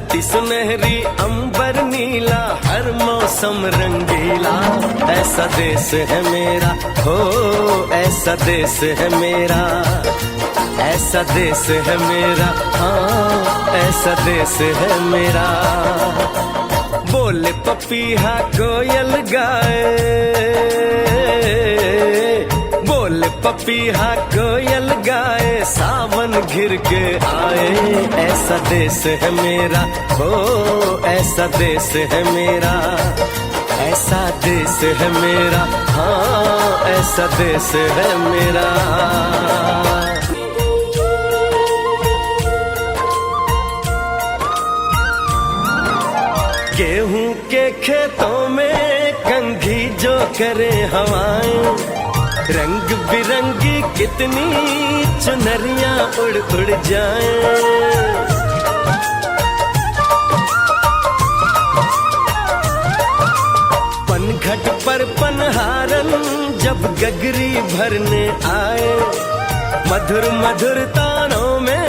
धरती सुनहरी अंबर नीला, हर मौसम रंगीला। ऐसा देश है मेरा, हो ऐसा देश है मेरा, ऐसा देश है मेरा, हाँ ऐसा देश है मेरा। बोले पपीहा कोयल गाए, बोले पपीहा कोयल गाए, सावन घिर के आए। ऐसा देश है मेरा, हो ऐसा देश है मेरा, ऐसा देश है मेरा, हाँ ऐसा देश है मेरा। गेहूं के खेतों में कंघी जो करे हवाएं, रंग बिरंगी कितनी चुनरियां उड़ उड़ जाएं। पनघट पर पनहारन जब गगरी भरने आए, मधुर मधुर तानों में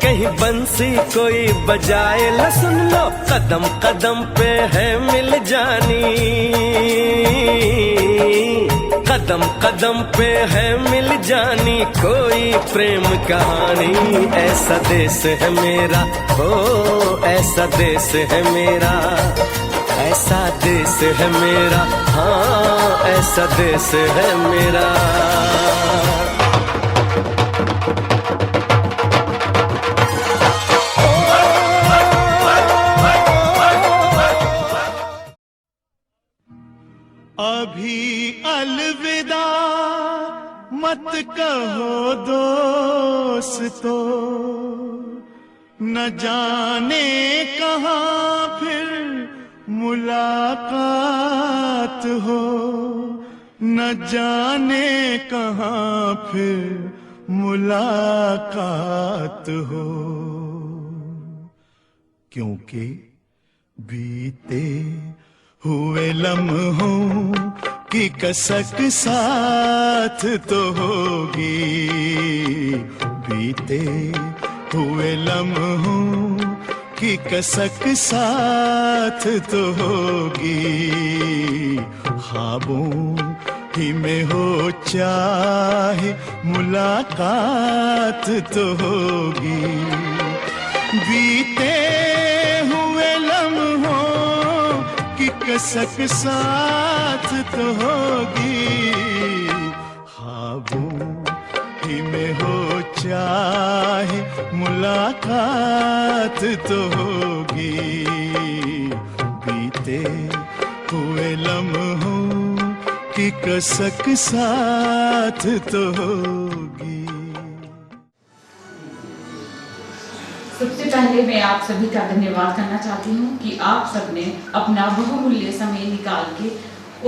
कहीं बंसी कोई बजाए। लो सुन लो कदम कदम पे है मिल जानी, कदम कदम पे है मिल जानी कोई प्रेम कहानी। ऐसा देश है मेरा, हो ऐसा देश है मेरा, ऐसा देश है मेरा, हाँ ऐसा देश है मेरा। अभी अलविदा मत कहो दोस्तों, न जाने कहाँ फिर मुलाकात हो, न जाने कहाँ फिर मुलाकात हो। क्योंकि बीते हुए लम्हों की कसक साथ तो होगी, बीते हुए लम्हों की कसक साथ तो होगी। ख्वाबों ही में हो चाहे मुलाकात तो होगी, बीते हुए लम्हों की कसक साथ तो होगी। ख्वाबों ही में हो चाहे मुलाकात तो होगी, बीते हुए लम्हों की कसक साथ तो होगी। सबसे पहले मैं आप सभी का धन्यवाद करना चाहती हूँ कि आप सबने अपना बहुमूल्य समय निकाल के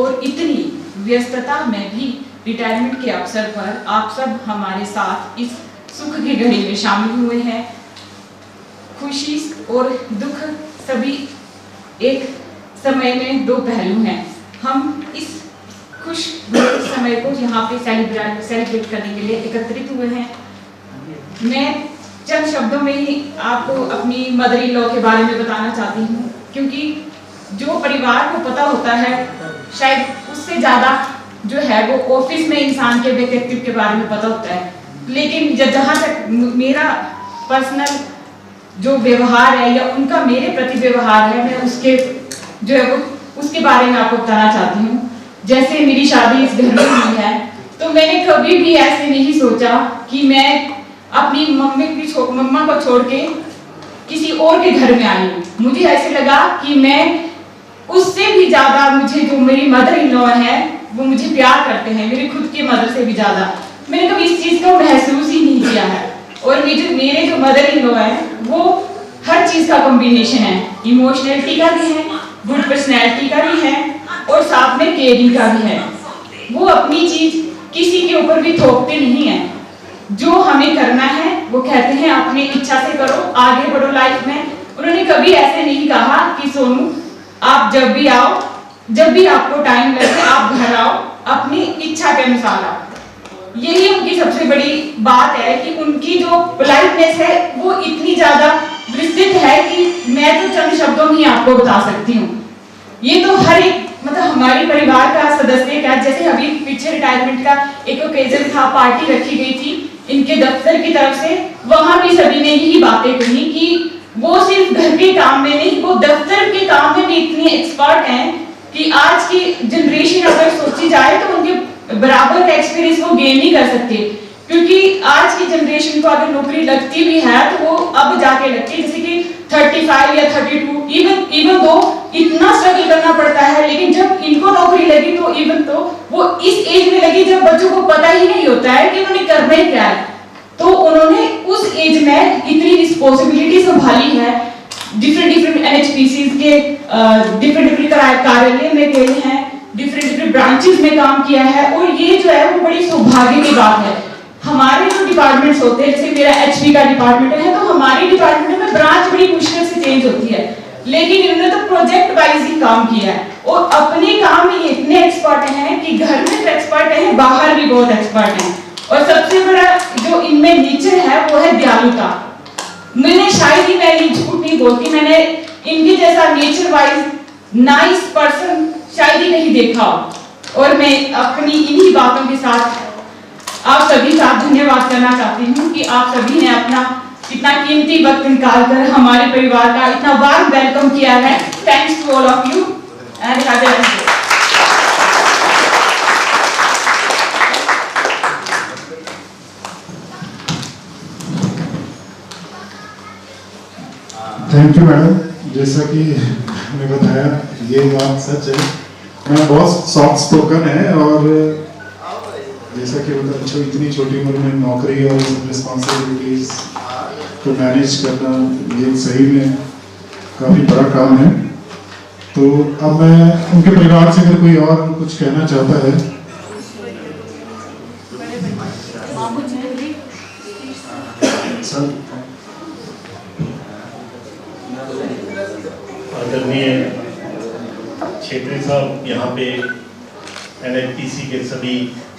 और इतनी व्यस्तता में भी रिटायरमेंट के अवसर पर आप सब हमारे साथ इस सुख की घड़ी में शामिल हुए हैं। खुशी और दुख सभी एक समय में दो पहलू हैं। हम इस खुश समय को यहाँ पे सेलिब्रेट करने के लिए एकत्रित हुए हैं। मैं चंद शब्दों में ही आपको अपनी मदर इन लॉ के बारे में बताना चाहती हूँ, क्योंकि जो परिवार को पता होता है शायद उससे ज़्यादा जो है वो ऑफिस में इंसान के व्यक्तित्व के बारे में पता होता है। लेकिन जहाँ तक मेरा पर्सनल जो व्यवहार है या उनका मेरे प्रति व्यवहार है, मैं उसके जो है वो उसके बारे में आपको बताना चाहती हूँ। जैसे मेरी शादी इस घर में हुई है, तो मैंने कभी भी ऐसे नहीं सोचा कि मैं अपनी मम्मा को छोड़ के किसी और के घर में आई हूँ। मुझे ऐसे लगा कि मैं उससे भी ज्यादा, मुझे जो मेरी मदर इन लॉ है वो मुझे प्यार करते हैं, मेरी खुद की मदर से भी ज्यादा। मैंने कभी इस चीज को महसूस ही नहीं किया है। और मेरे जो मदर इन लॉ है वो हर चीज का कॉम्बिनेशन है, इमोशनलिटी का भी है, गुड पर्सनैलिटी का भी है और साथ में केयरिंग का भी है। वो अपनी चीज किसी के ऊपर भी थोपते नहीं है। जो हमें करना है वो कहते हैं अपनी इच्छा से करो, आगे बढ़ो लाइफ में। उन्होंने कभी ऐसे नहीं कहा कि सोनू आप जब भी आओ, जब भी आपको टाइम लगे आप घर आओ, अपनी इच्छा के अनुसार आओ। यही उनकी सबसे बड़ी बात है कि उनकी जो पोलाइटनेस है वो इतनी ज्यादा विस्तृत है कि मैं तो आपको बता सकती हूँ। ये तो हर एक मतलब हमारे परिवार का सदस्य का, जैसे अभी पीछे रिटायरमेंट का एक ओकेजन था, पार्टी रखी गई थी इनके दफ्तर की तरफ से, वहां भी सभी ने यही बातें कही कि वो सिर्फ घर के काम में नहीं, वो दफ्तर के काम में भी इतने एक्सपर्ट हैं कि आज की जनरेशन अगर सोची जाए तो उनके बराबर का एक्सपीरियंस वो गेन नहीं कर सकते। क्योंकि आज की जनरेशन को अगर नौकरी लगती भी है तो वो अब जाके लगती है, जैसे कि 35 या 32, इवन दो इतना स्ट्रगल करना पड़ता है, लेकिन जब इनको नौकरी लगी तो इवन तो वो इस एज में लगी जब बच्चों को पता ही नहीं होता है कि उन्होंने करना ही क्या है। तो उन्होंने उस एज में इतनी रिस्पॉन्सिबिलिटी संभाली है, डिफरेंट NHPCs के डिफरेंट कार्यालय में गए हैं, डिफरेंट ब्रांचेस में काम किया है, और ये जो है वो बड़ी सौभाग्य की बात है। हमारे जो डिपार्टमेंट्स होते हैं, जैसे मेरा HP का डिपार्टमेंट है, तो हमारी डिपार्टमेंट में ब्रांच बड़ी मुश्किल से चेंज होती है, लेकिन इन्होंने तो प्रोजेक्ट वाइज ही काम किया है और अपने काम में ये इतने एक्सपर्ट हैं कि घर में तो एक्सपर्ट हैं, बाहर भी बहुत एक्सपर्ट हैं। और सबसे बड़ा जो इनमें नेचर है वो है दयालुता। मैंने शायद ही, मैं ये झूठ नहीं बोलती, मैंने इनके जैसा नेचर वाइज नाइस पर्सन शायद ही नहीं देखा हो। और मैं अपनी इन्हीं बातों के साथ आप सभी का धन्यवाद करना चाहती हूँ कि आप सभी ने अपना इतना कीमती वक्त निकालकर हमारे परिवार का इतना वार्म वेलकम किया है। Thanks to all of you and have a nice day. Thank you madam. जैसा कि मैंने बताया ये बात सच है, मैं बहुत सॉफ्ट स्पोकन है और जैसा कि मतलब इतनी छोटी उम्र में नौकरी और रिस्पॉन्सिबिलिटीज को मैनेज करना ये सही में काफ़ी बड़ा काम है। तो अब मैं उनके परिवार से अगर कोई और कुछ कहना चाहता है। आदरणीय क्षेत्रीय साहब, यहाँ पे NHPC के सभी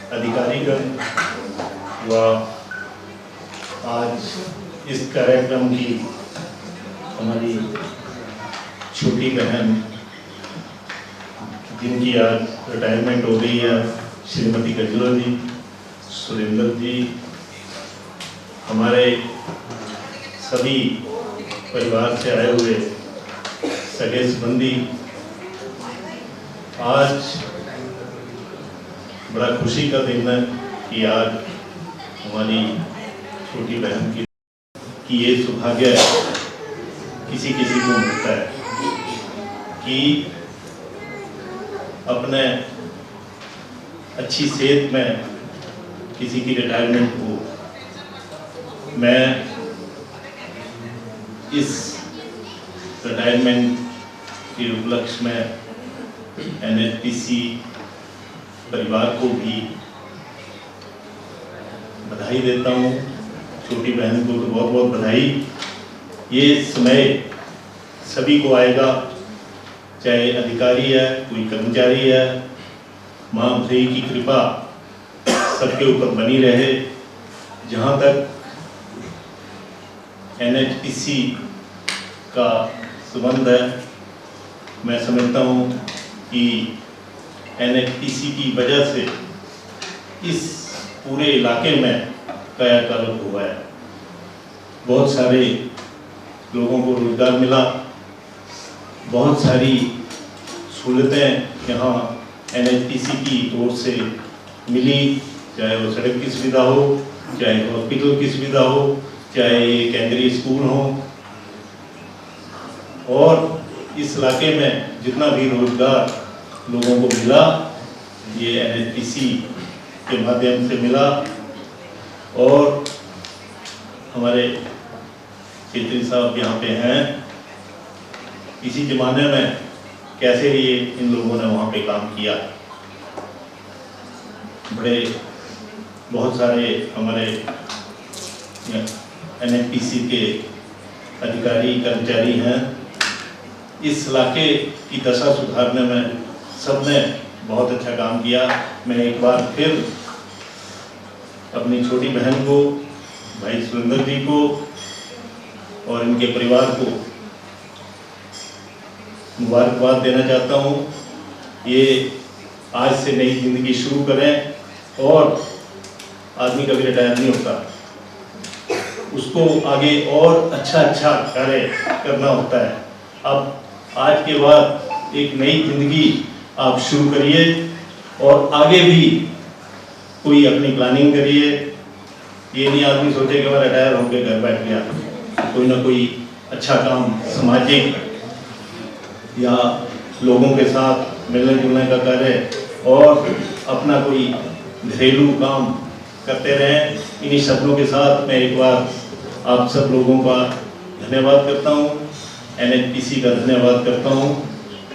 अधिकारीगण व आज इस कार्यक्रम की हमारी छोटी बहन जिनकी आज रिटायरमेंट हो गई है, श्रीमती गजला जी, सुरेंद्र जी, हमारे सभी परिवार से आए हुए सगे संबंधी, आज बड़ा खुशी का दिन है कि आज हमारी छोटी बहन की ये सौभाग्य किसी किसी को मिलता है कि अपने अच्छी सेहत में किसी की रिटायरमेंट हो। मैं इस रिटायरमेंट के उपलक्ष्य में NHPC परिवार को भी बधाई देता हूँ। छोटी बहन को तो बहुत बहुत बधाई। ये समय सभी को आएगा, चाहे अधिकारी है, कोई कर्मचारी है, माँ भई की कृपा सबके ऊपर बनी रहे। जहाँ तक NHPC का संबंध है, मैं समझता हूँ कि NHPC की वजह से इस पूरे इलाके में कायाकल्प हुआ है। बहुत सारे लोगों को रोजगार मिला, बहुत सारी सहूलतें यहाँ NHPC की ओर से मिली, चाहे वो सड़क की सुविधा हो, चाहे हॉस्पिटल की सुविधा हो, चाहे केंद्रीय स्कूल हो। और इस इलाके में जितना भी रोजगार लोगों को मिला, ये NHPC के माध्यम से मिला। और हमारे क्षेत्रीय साहब यहाँ पे हैं, इसी जमाने में कैसे ये इन लोगों ने वहाँ पे काम किया। बहुत सारे हमारे NHPC के अधिकारी कर्मचारी हैं। इस इलाके की दशा सुधारने में सबने बहुत अच्छा काम किया। मैं एक बार फिर अपनी छोटी बहन को, भाई सुरेंद्र जी को और इनके परिवार को मुबारकबाद देना चाहता हूँ। ये आज से नई ज़िंदगी शुरू करें और आदमी कभी रिटायर नहीं होता, उसको आगे और अच्छा कार्य करना होता है। अब आज के बाद एक नई ज़िंदगी आप शुरू करिए और आगे भी कोई अपनी प्लानिंग करिए। ये नहीं आदमी सोचे कि मैं रिटायर होकर घर बैठ गया, कोई ना कोई अच्छा काम सामाजिक या लोगों के साथ मिलने जुलने का कार्य और अपना कोई घरेलू काम करते रहें। इन्हीं सपनों के साथ मैं एक बार आप सब लोगों का धन्यवाद करता हूँ, NHPC का धन्यवाद करता हूँ।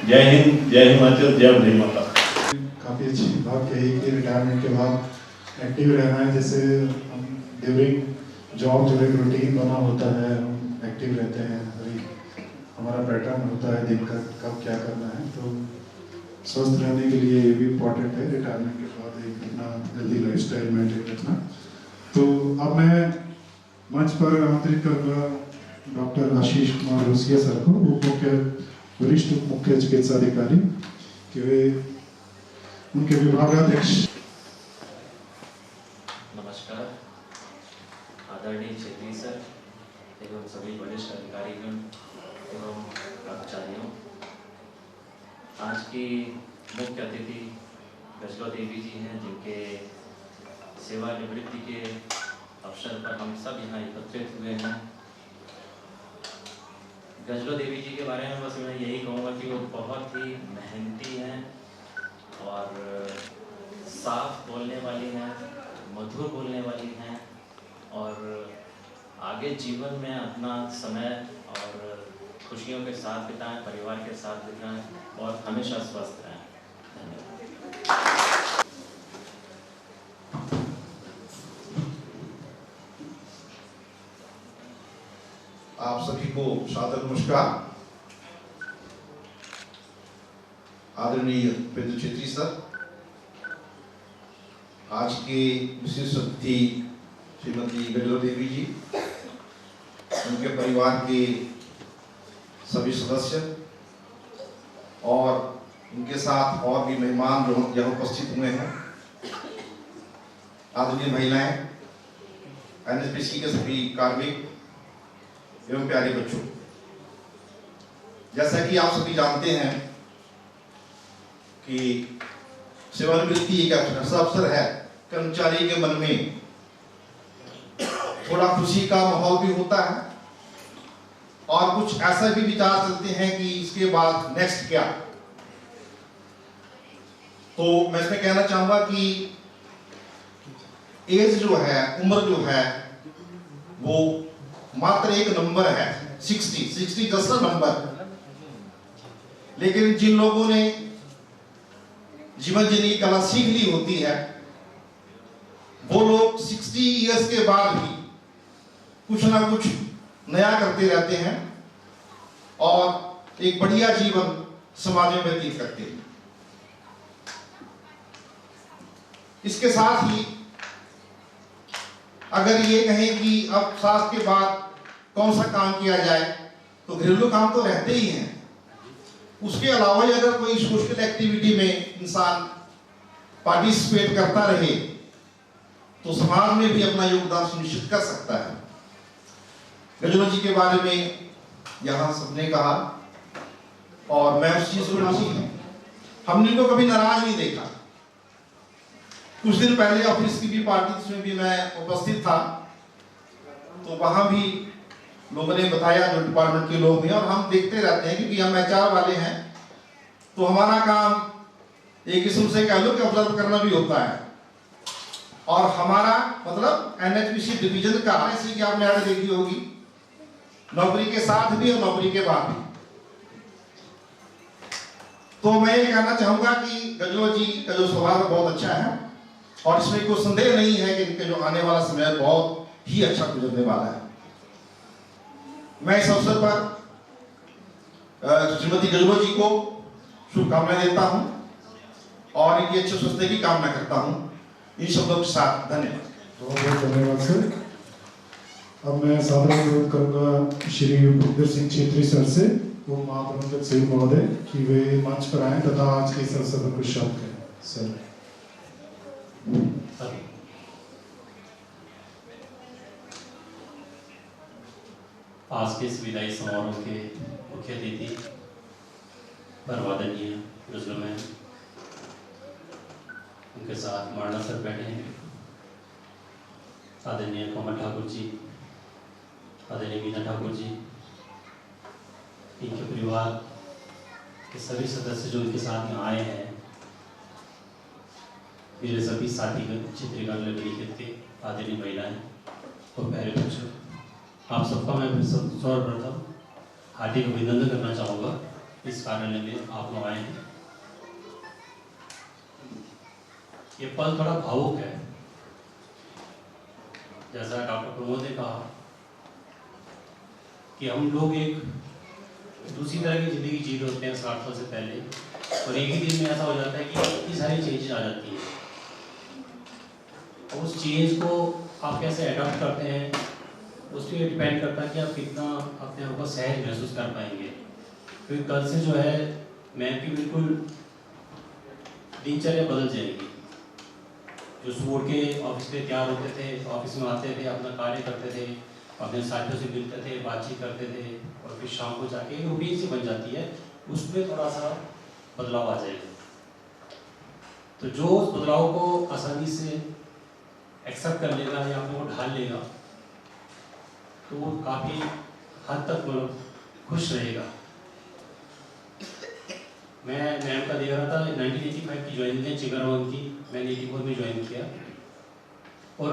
जय हिंद, जय हिमाचल, जय वंदे मातरम। काफ़ी अच्छी बात कही कि रिटायरमेंट के बाद एक्टिव रहना है। जैसे हम ड्यूरिंग जॉब जो एक रूटीन बना होता है, हम एक्टिव रहते हैं, हमारा पैटर्न होता है दिन का कब क्या करना है, तो स्वस्थ रहने के लिए ये भी इम्पोर्टेंट है रिटायरमेंट के बाद एक अपना हेल्दी लाइफस्टाइल मेंटेन रखना। तो अब मैं मंच पर आमंत्रित करूँगा डॉक्टर आशीष कुमार रोसिया सर को, वरिष्ठ उप मुख्य चिकित्सा अधिकारी, कि वे उनके विभागाध्यक्ष। नमस्कार आदरणीय क्षेत्रीय सर एवं सभी वरिष्ठ अधिकारीगण एवं कर्मचारियों, आज की मुख्य अतिथि गजलो देवी जी हैं, जिनके सेवानिवृत्ति के अवसर पर हम सब यहाँ एकत्रित हुए हैं। गजलो देवी जी के बारे में बस मैं यही कहूँगा कि वो बहुत ही मेहनती हैं और साफ बोलने वाली हैं, मधुर बोलने वाली हैं और आगे जीवन में अपना समय और खुशियों के साथ बिताएं, परिवार के साथ बिताएं और हमेशा स्वस्थ रहें। धन्यवाद। आप सभी को सादर नमस्कार। आदरणीय पेंद्र छेत्री सर, आज के विशिष्ट अतिथि श्रीमती गजलो देवी जी, उनके परिवार के सभी सदस्य और उनके साथ और भी मेहमान जो यहाँ उपस्थित हुए हैं, आदरणीय महिलाएं, NHPC के सभी कार्मिक एवं प्यारे बच्चों, जैसा कि आप सभी जानते हैं कि सेवानिवृत्ति एक ऐसा अवसर है, कर्मचारी के मन में थोड़ा खुशी का माहौल भी होता है और कुछ ऐसा भी विचार चलते हैं कि इसके बाद नेक्स्ट क्या। तो मैं इसमें कहना चाहूंगा कि एज जो है, उम्र जो है, वो मात्र एक नंबर है। 60 जस्ट नंबर, लेकिन जिन लोगों ने जीवन जीने की कला सीख ली होती है, वो लोग 60 इयर्स के बाद भी कुछ ना कुछ नया करते रहते हैं और एक बढ़िया जीवन समाज में व्यतीत करते हैं। इसके साथ ही अगर ये कहें कि अब 60 के बाद कौन सा काम किया जाए, तो घरेलू काम तो रहते ही हैं। उसके अलावा अगर कोई सोशल एक्टिविटी में इंसान पार्टिसिपेट करता रहे तो समाज में भी अपना योगदान सुनिश्चित कर सकता है। गजलो जी के बारे में यहाँ सबने कहा और मैं उस चीज को राजी हूँ। हमने इनको कभी नाराज नहीं देखा। कुछ दिन पहले ऑफिस की भी पार्टी जिसमें भी मैं उपस्थित था, तो वहां भी लोगों ने बताया, जो डिपार्टमेंट के लोग हैं, और हम देखते रहते हैं क्योंकि हम HR वाले हैं, तो हमारा काम एक किस्म से कह लो कि ऑब्जर्व करना भी होता है। और हमारा मतलब NHPC डिवीजन का, ऐसी कि आपने आगे देखी होगी, नौकरी के साथ भी और नौकरी के बाद भी। तो मैं ये कहना चाहूंगा कि गजलो जी का जो स्वभाव बहुत अच्छा है और इसमें कोई संदेह नहीं है कि इनके जो आने वाला समय बहुत ही अच्छा गुजरने वाला है। मैं इस अवसर पर श्रीमती गजलो जी को शुभकामनाएं देता हूं और इनकी अच्छे स्वास्थ्य की कामना करता हूं। इन शब्दों के साथ धन्यवाद। बहुत बहुत धन्यवाद सर। अब मैं सादर अनुरोध करूंगा श्री भूपेंद्र सिंह छेत्री सर से, को महाप्रबंधक सिंह महोदय कि वे मंच पर आए तथा आज के इस अवसर पर कुछ शब्द कहें। सर। आज के इस विदाई समारोह के मुख्य अतिथि परवादनीय नजर मैम, उनके साथ मारना सर बैठे हैं, आदरणीय कोमल ठाकुर जी, आदरणीय मीना ठाकुर जी, इनके परिवार के सभी सदस्य जो इनके साथ यहाँ आए हैं, मेरे सभी साथी चित्रिका लिखित के आदरणीय महिलाएं और प्यारे बच्चों, आप सबका मैं सर्वप्रथम हार्दिक अभिनंदन करना चाहूँगा इस कार्यालय में आप लोग आए हैं। ये पल थोड़ा भावुक है, जैसा डॉक्टर प्रमोद ने कहा कि हम लोग एक दूसरी तरह की ज़िंदगी जी रहे होते हैं 60 साल से पहले, और एक ही दिन में ऐसा हो जाता है कि इतनी सारी चेंजेस आ जाती हैं, और उस चेंज को आप कैसे अडॉप्ट करते हैं उस पर डिपेंड करता है कि आप कितना अपने आप को सहज महसूस कर पाएंगे। क्योंकि कल से जो है मैम की बिल्कुल दिनचर्या बदल जाएगी। जो सुबह के ऑफिस पे तैयार होते थे, ऑफिस में आते थे, अपना कार्य करते थे, अपने साथियों से मिलते थे, बातचीत करते थे, और फिर शाम को जाके रूटीन से बन जाती है, उसमें थोड़ा सा बदलाव आ जाएगा। तो जो उस बदलाव को आसानी से एक्सेप्ट कर लेगा या अपने को ढाल लेगा, तो वो काफ़ी हद तक मतलब खुश रहेगा। मैं मैम का देख रहा था 1985 की ज्वाइनिंग है चिगरवन की, मैंने 84 में ज्वाइन किया, और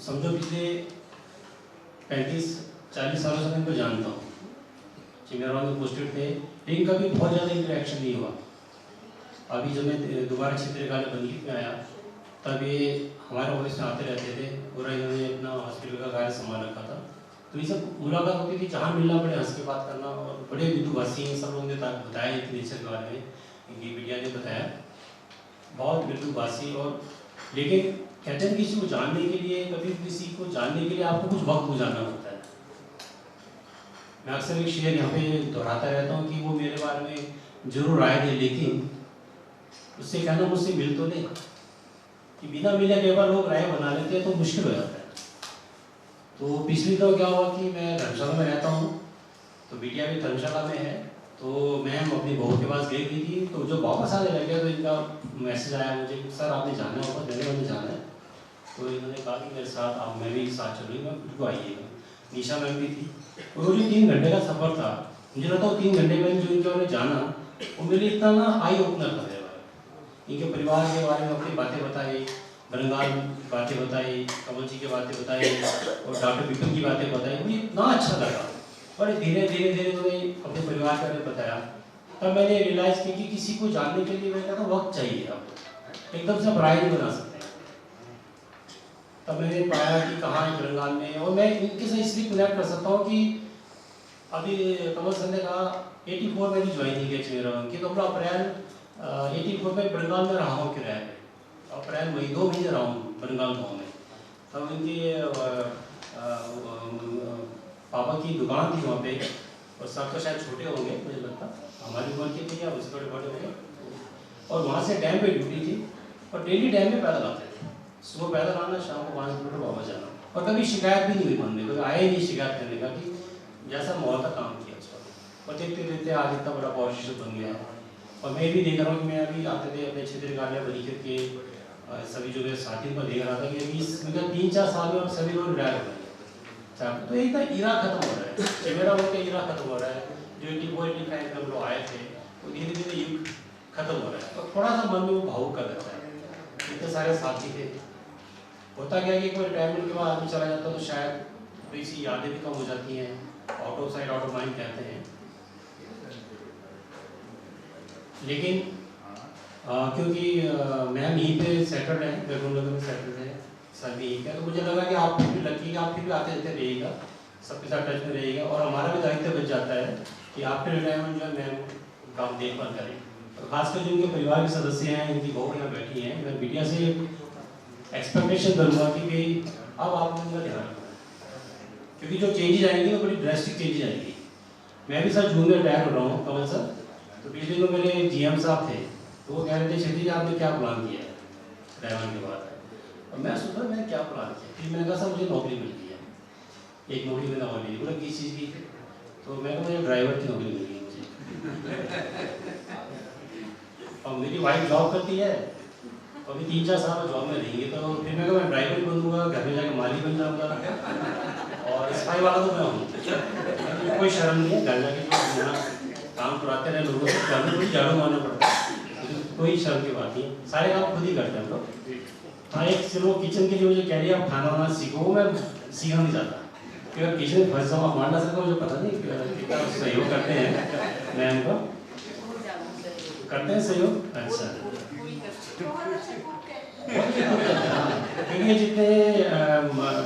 समझो पिछले 35-40 सालों से मैं इनको जानता हूँ। चिगरवन में पोस्टेड थे, लेकिन कभी बहुत ज़्यादा इंटरेक्शन नहीं हुआ। अभी जब मैं दोबारा चित्रकाल बंदी में आया, तब ये हमारे ऑफिस में आते रहते थे, पूरा इन्होंने अपना हॉस्पिटल का कार्य संभाल रखा था। तो ये सब मुलाकात होती थी, जहाँ मिलना पड़े हंस के बात करना, और बड़े विदुभाषी हैं, सब लोगों ने बताया इनके नेचर के बारे में, इनकी मीडिया ने बताया, बहुत विदुभाषी। और लेकिन कहते हैं किसी को जानने के लिए, कभी किसी को जानने के लिए आपको कुछ वक्त गुजारना होता है। मैं अक्सर एक शेर यहाँ पे दोहराता रहता हूँ कि वो मेरे बारे में जरूर राय दे, लेकिन उससे कहना मुझसे मिल तो नहीं, कि बिना मिले कई बार लोग राय बना लेते हैं तो मुश्किल हो जाता है। तो पिछली तो क्या हुआ कि मैं धर्मशाला में रहता हूँ, तो बिटिया भी धर्मशाला में है, तो मैम अपनी बहू के पास गई थी, तो जब वापस आने लगे तो इनका मैसेज आया मुझे, सर आपने जाना होगा, दिल्ली में जाना है। तो इन्होंने कहा कि मेरे साथ आप, मैं भी साथ चलूँगी, मैं खुद को आइएगा। निशा मैम भी थी, और वो जो 3 घंटे का सफ़र था, मुझे लगता है 3 घंटे में जो इनके जाना, वो मेरे लिए इतना ना आई ओपनर था। इनके परिवार के बारे में अपनी बातें बताई, बंगाल बातें बताई, कमल जी की बातें बताई, और डॉक्टर विपिन की बातें बताई, मुझे इतना अच्छा लगा। और धीरे धीरे उन्होंने अपने परिवार के बारे में बताया, तब मैंने रियलाइज़ किया कि किसी को जानने के लिए मैं कहता वक्त चाहिए, आपको एकदम से आप राय नहीं बना सकते। तब मैंने पाया कि कहाँ है बंगाल में, और मैं इनके साथ इसलिए कनेक्ट कर सकता हूँ कि अभी कमल सर ने कहा 84 में भी ज्वाइन की की, तो अपना अप्रैल 84 में बंगाल में रहा हूँ किराए पे, अप्रैल मई 2 महीने रहा हूँ बंगाल गाँव में। तब इनके पापा की दुकान थी वहाँ पे, और सब तो शायद छोटे होंगे, मुझे लगता हमारी उम्र के थे या उसके बड़े होंगे। और वहाँ से डैम पे ड्यूटी थी, और डेली डैम पे पैदल आते थे, सुबह पैदल आना, शाम को 5 किलोमीटर वापस जाना, और कभी शिकायत भी नहीं हुई मन में, कभी आया ही नहीं शिकायत करने का, कि जैसा माहौल का काम किया उस वक्त। और देखते देखते आज इतना बड़ा पॉलिटिशियन बन गया। और मैं भी देख रहा हूँ कि मैं अभी आते थे अपने क्षेत्र कार्यालय बनी के सभी जो मेरे साथियों को देख रहा था कि 3-4 साल में सभी लोग रिटायर हो गए। तो एक इरा खत्म हो रहा है, मेरा वो इरा खत्म हो रहा है, जो 84-85 में हम लोग आए थे, वो धीरे धीरे युग खत्म हो रहा है। तो थोड़ा सा मन में वो भावुक कर देता है, इतने सारे साथी थे। होता क्या कि कोई रिटायरमेंट के बाद आदमी चला जाता तो शायद थोड़ी सी यादें भी कम हो जाती हैं, out of side out of mind कहते हैं। लेकिन क्योंकि मैम यहीं पे सेटल्ड है, बेगुनगर में सेटल्ड है, सर भी यहीं पे, तो मुझे लगा कि आप फिर लकी, आप फिर भी आते जाते रहिएगा, सबके साथ टच में रहिएगा, और हमारा भी दायित्व बच जाता है कि आपके रिटायरमेंट जो है मैम काम देखभाल करें। और खासकर जो उनके परिवार के सदस्य हैं, उनकी बहू यहाँ बैठी हैं, मैं मीडिया से एक्सपेक्टेशन करूँगा कि भाई अब आप उनका ध्यान रखना, क्योंकि जो चेंजेज आएंगी वो बड़ी ड्रास्टिक चेंजेज आएंगी। मैं भी सर जून में रिटायर हो रहा हूँ कमल सर। तो पिछले दिनों मेरे GM साहब थे, तो वो कह रहे थे क्षितिज आपने क्या प्लान किया है रिटायरमेंट के बाद। और मैं सोचा मैंने क्या प्लान किया, फिर मैंने कहा सर मुझे नौकरी मिल गई है, एक नौकरी मैंने और ली। बोला किस चीज़ की? तो मैं कहा मुझे ड्राइवर की नौकरी मिल गई मुझे। और मेरी वाइफ जॉब करती है, अभी 3-4 साल जॉब में रहेंगे, तो फिर मैं कहा मैं ड्राइवर ही बन दूँगा, घर में जाकर माली बन जाऊँगा। और सफाई वाला तो मैं हूँ, कोई शर्म नहीं है, घर जाके जो मेरा काम कराते रहे लोगों से, घर में कोई झाड़ू मारना पड़ता है, कोई शर्म की बात नहीं, सारे काम खुद ही करते हैं हम लोग। हाँ, एक चलो किचन के लिए मुझे कह रही है आप खाना बनाना सीखो, मैं सीखना नहीं चाहता, क्योंकि किचन में फंस जाऊँ, मार ना सकता, मुझे पता नहीं कितना सहयोग करते हैं मैम को, करते हैं सहयोग। अच्छा, क्योंकि जितने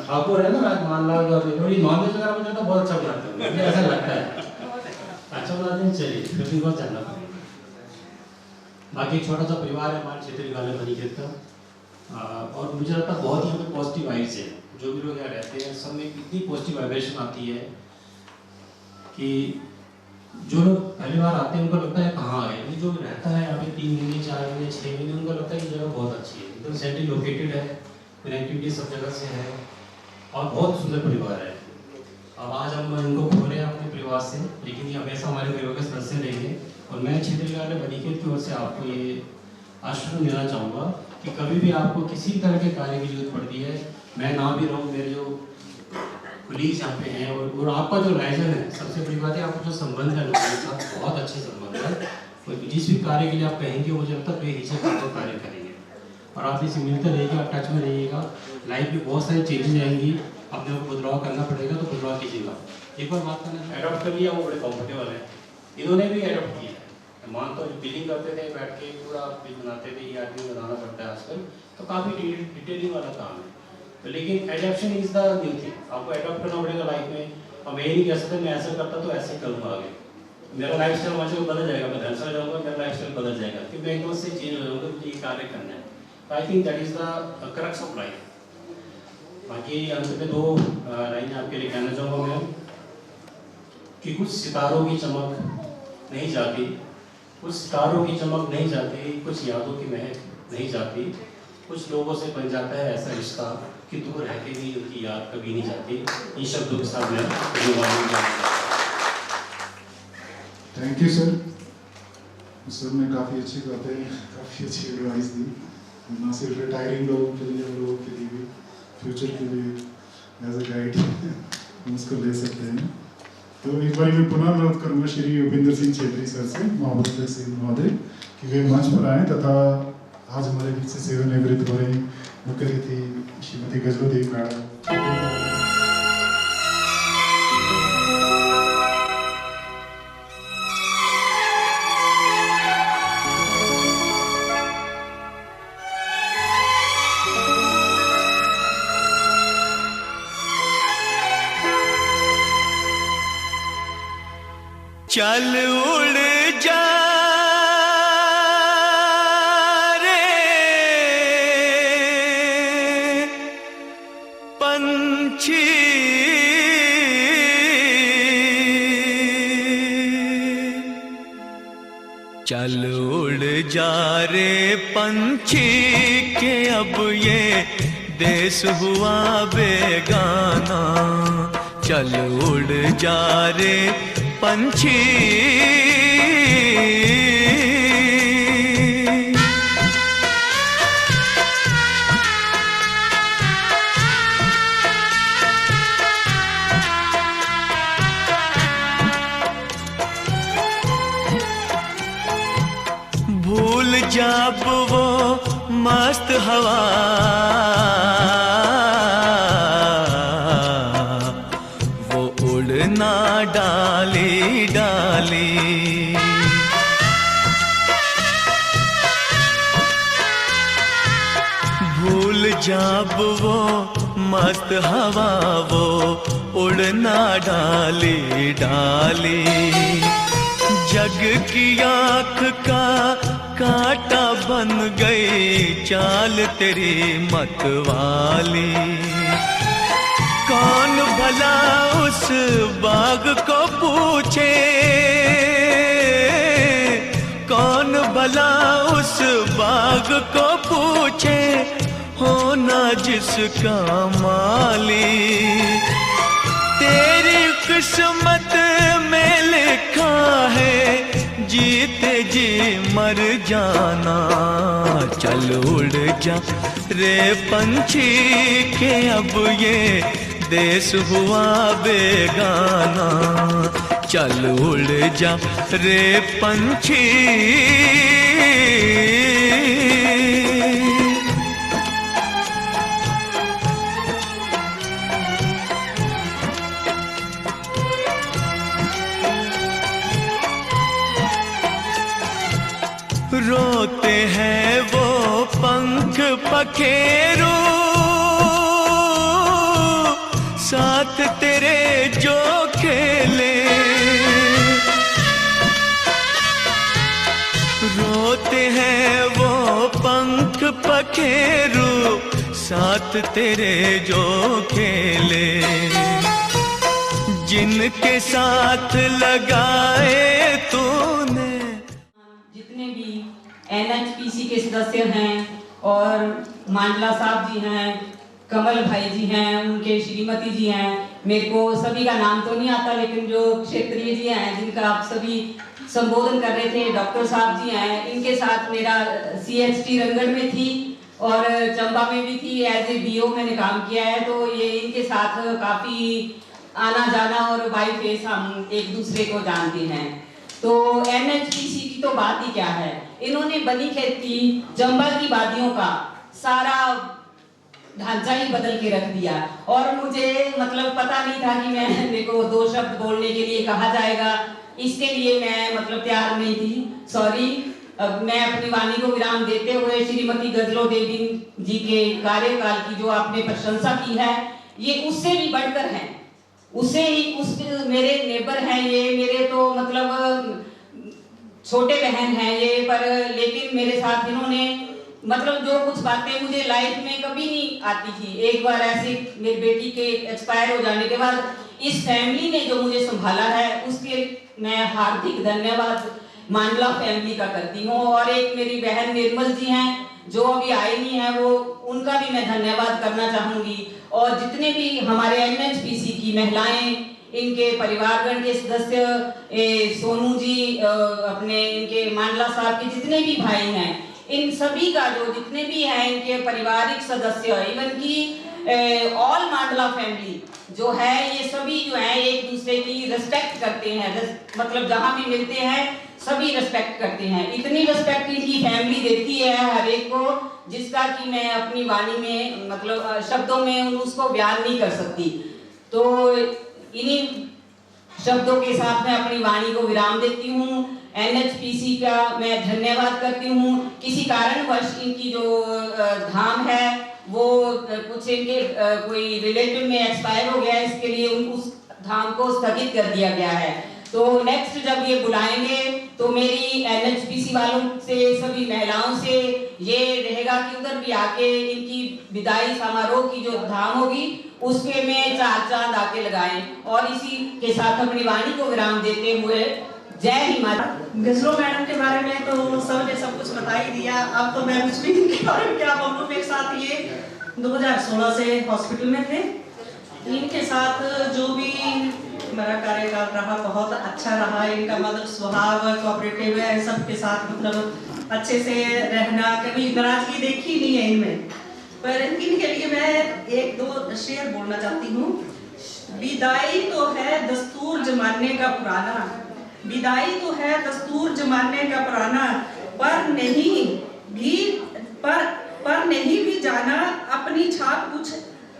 ठाकुर है ना मानलाल और नॉनवेज वगैरह मुझे तो बहुत अच्छा बनाते हैं, मुझे ऐसा लगता है अच्छा बनाते हैं। चलिए फिर भी बहुत जानना पड़ेगा। बाकी एक छोटा सा परिवार है हमारे क्षेत्र वाले बनीखेत का, और मुझे लगता है बहुत ही यहाँ पे पॉजिटिव वाइब्स है, जो भी लोग यहाँ रहते हैं सब में इतनी पॉजिटिव वाइब्रेशन आती है कि जो लोग पहली बार आते हैं उनको लगता है कहाँ आ गए, जो रहता है यहाँ पे 3 महीने 4 महीने 6 महीने, उनको लगता है कि जगह बहुत अच्छी है, एकदम सेंट्रली लोकेटेड है, कनेक्टिविटी सब जगह से है और बहुत सुंदर परिवार है। अब आज हम इनको खो रहे हैं अपने परिवार से, लेकिन ये हमेशा हमारे परिवार के सदस्य रहेंगे। और मैं क्षेत्र कार्यालय बनीखेत की ओर से आपको ये आश्वासन देना चाहूँगा कि कभी भी आपको किसी भी तरह के कार्य की जरूरत पड़ती है, मैं ना भी रहूँ, मेरे जो कुलीग्स यहाँ पे हैं और आपका जो लाइजन है, सबसे बड़ी बात है आपका जो संबंध है लोगों के साथ बहुत अच्छे संबंध है, और जिस भी कार्य के लिए आप कहेंगे मुझे लगता है बेहिचक आपको कार्य करेंगे, और आप इसे मिलते रहिएगा, टच में रहिएगा। लाइफ में बहुत सारी चेंजेस आएंगी, अपने को बदलाव करना पड़ेगा तो बदलाव कीजिएगा। एक बार बात करना एडॉप्ट कर लिया, वो बड़े कंफर्टेबल है, इन्होंने भी एडॉप्ट किया है। मानता हूँ बिलिंग करते थे, बैठ के पूरा बिल बनाते थे, ये आदमी बनाना पड़ता है आजकल, तो काफ़ी डिटेलिंग वाला काम है। तो लेकिन adoption is the new thing, आपको एडॉप्ट करना पड़ेगा लाइफ में। और मैं ये नहीं कह सकता मैं ऐसा करता तो ऐसे करूँगा आगे, मेरा लाइफ स्टाइल वहाँ से बदल जाएगा, मैं धर्मशाला जाऊँगा मेरा लाइफ स्टाइल बदल जाएगा, क्योंकि मैं एकदम से चेंज हो जाऊँगा, मुझे ये कार्य करना है। तो I think that is the crux of life. बाकी अंत में 2 लाइन आपके लिए कहना चाहूँगा मैं कि कुछ सितारों की चमक नहीं जाती, कुछ सितारों की चमक नहीं जाती, कुछ यादों की महक नहीं जाती, कुछ लोगों से बन जाता है ऐसा रिश्ता कि दूर रह के भी उनकी याद कभी नहीं जाती। इन शब्दों के साथ मैं थैंक यू सर। सर ने काफ़ी अच्छी बातें, काफ़ी अच्छी एडवाइस दी, ना सिर्फ रिटायरिंग लोगों के लिए, लोगों के लिए भी फ्यूचर के लिए एज ए गाइड हम उसको ले सकते हैं। तो एक बार मैं पुनः अनुरोध करूंगा श्री उपेंद्र सिंह छेत्री सर से, महाभद्र सिंह महोदय, कि वे मंच पर आए तथा आज हमारे बीच से सेवानिवृत्त हो रही मुख्य अतिथि श्रीमती गजलो देवी मैडम। चल उड़ जा रे पंछी, चल उड़ जा रे पंछी के अब ये देश हुआ बेगाना, चल उड़ जा रे पंछी। भूल जब वो मस्त हवा, वो उड़ना डाली डाली, भूल जब वो मस्त हवा, वो उड़ना डाली डाली, जग की आँख का कांटा बन गई चाल तेरी मतवाली। कौन भला उस बाग को पूछे, कौन भला उस बाग को पूछे, होना जिसका माली। तेरी किस्मत में लिखा है जीते जी मर जाना। चल उड़ जा रे पंछी के अब ये देश हुआ बेगाना। चल उड़ जा रे पंछी। रोते हैं वो पंख पखेरू, साथ तेरे जो खेले। रोते हैं वो पंख पखेरू, साथ तेरे जो खेले। जिनके साथ लगाए तूने। जितने भी NHPC के सदस्य हैं और मांडला साहब जी हैं, कमल भाई जी हैं, उनके श्रीमती जी हैं, मेरे को सभी का नाम तो नहीं आता, लेकिन जो क्षेत्रीय जी हैं जिनका आप सभी संबोधन कर रहे थे, डॉक्टर साहब जी हैं, इनके साथ मेरा CHT रंगगढ़ में थी और चंबा में भी थी, एज ए BO मैंने काम किया है। तो ये इनके साथ काफ़ी आना जाना और बाई फेस हम एक दूसरे को जानते हैं। तो NHPC की तो बात ही क्या है, इन्होंने बनी खेती चंबा की वादियों का सारा ढांचा ही बदल के रख दिया। और मुझे मतलब पता नहीं था कि मेरे को 2 शब्द बोलने के लिए कहा जाएगा, इसके लिए मैं मतलब तैयार नहीं थी, सॉरी। अब मैं अपनी वाणी को विराम देते हुए श्रीमती गजलो देवी जी के कार्यकाल की जो आपने प्रशंसा की है, ये उससे भी बढ़कर है, उसे ही उस मेरे नेबर हैं ये, मेरे तो मतलब छोटे बहन हैं ये, पर लेकिन मेरे साथ इन्होंने मतलब जो कुछ बातें मुझे लाइफ में कभी नहीं आती थी, एक बार ऐसे मेरी बेटी के एक्सपायर हो जाने के बाद इस फैमिली ने जो मुझे संभाला है, उसके मैं हार्दिक धन्यवाद मांडला फैमिली का करती हूँ। और एक मेरी बहन निर्मल जी हैं जो अभी आई नहीं है, वो उनका भी मैं धन्यवाद करना चाहूंगी। और जितने भी हमारे NHPC की महिलाएं, इनके परिवारगण के सदस्य, सोनू जी, अपने इनके मांडला साहब के जितने भी भाई हैं, इन सभी का जो जितने भी हैं इनके पारिवारिक सदस्य, इवन की ऑल मांडला फैमिली जो है, ये सभी जो है एक दूसरे की रिस्पेक्ट करते हैं, मतलब जहाँ भी मिलते हैं सभी रिस्पेक्ट करते हैं। इतनी रिस्पेक्ट इनकी फैमिली देती है हर एक को, जिसका कि मैं अपनी वाणी में मतलब शब्दों में उसको बयान नहीं कर सकती। तो इन्हीं शब्दों के साथ मैं अपनी वाणी को विराम देती हूँ। NHPC का मैं धन्यवाद करती हूँ। किसी कारणवश इनकी जो धाम है वो कुछ इनके कोई रिलेटिव में एक्सपायर हो गया, इसके लिए उस धाम को स्थगित कर दिया गया है। तो नेक्स्ट जब ये बुलाएंगे तो मेरी NHPC वालों से, सभी महिलाओं से ये रहेगा कि उधर भी आके इनकी विदाई समारोह की जो धाम होगी उसके में 4 चांद आके लगाएं। और इसी के साथ अपनी वाणी को विराम देते हुए जय हिमाचल। गजलो मैडम के बारे में तो सब ने सब कुछ बता ही दिया, अब तो मैं कुछ भी इनके बारे में क्या बोलूं। मेरे साथ ये 2016 से हॉस्पिटल में थे, इनके साथ जो भी मेरा कार्यकाल रहा बहुत अच्छा रहा। इनका मतलब स्वभाव कोऑपरेटिव है, सबके साथ मतलब अच्छे से रहना, कभी नाराजगी देखी नहीं है इनमें। पर इनके लिए मैं 1-2 शेर बोलना चाहती हूँ। विदाई तो है दस्तूर जमाने का पुराना, विदाई तो है दस्तूर जमाने का पुराना, पर नहीं भी जाना अपनी छाप कुछ,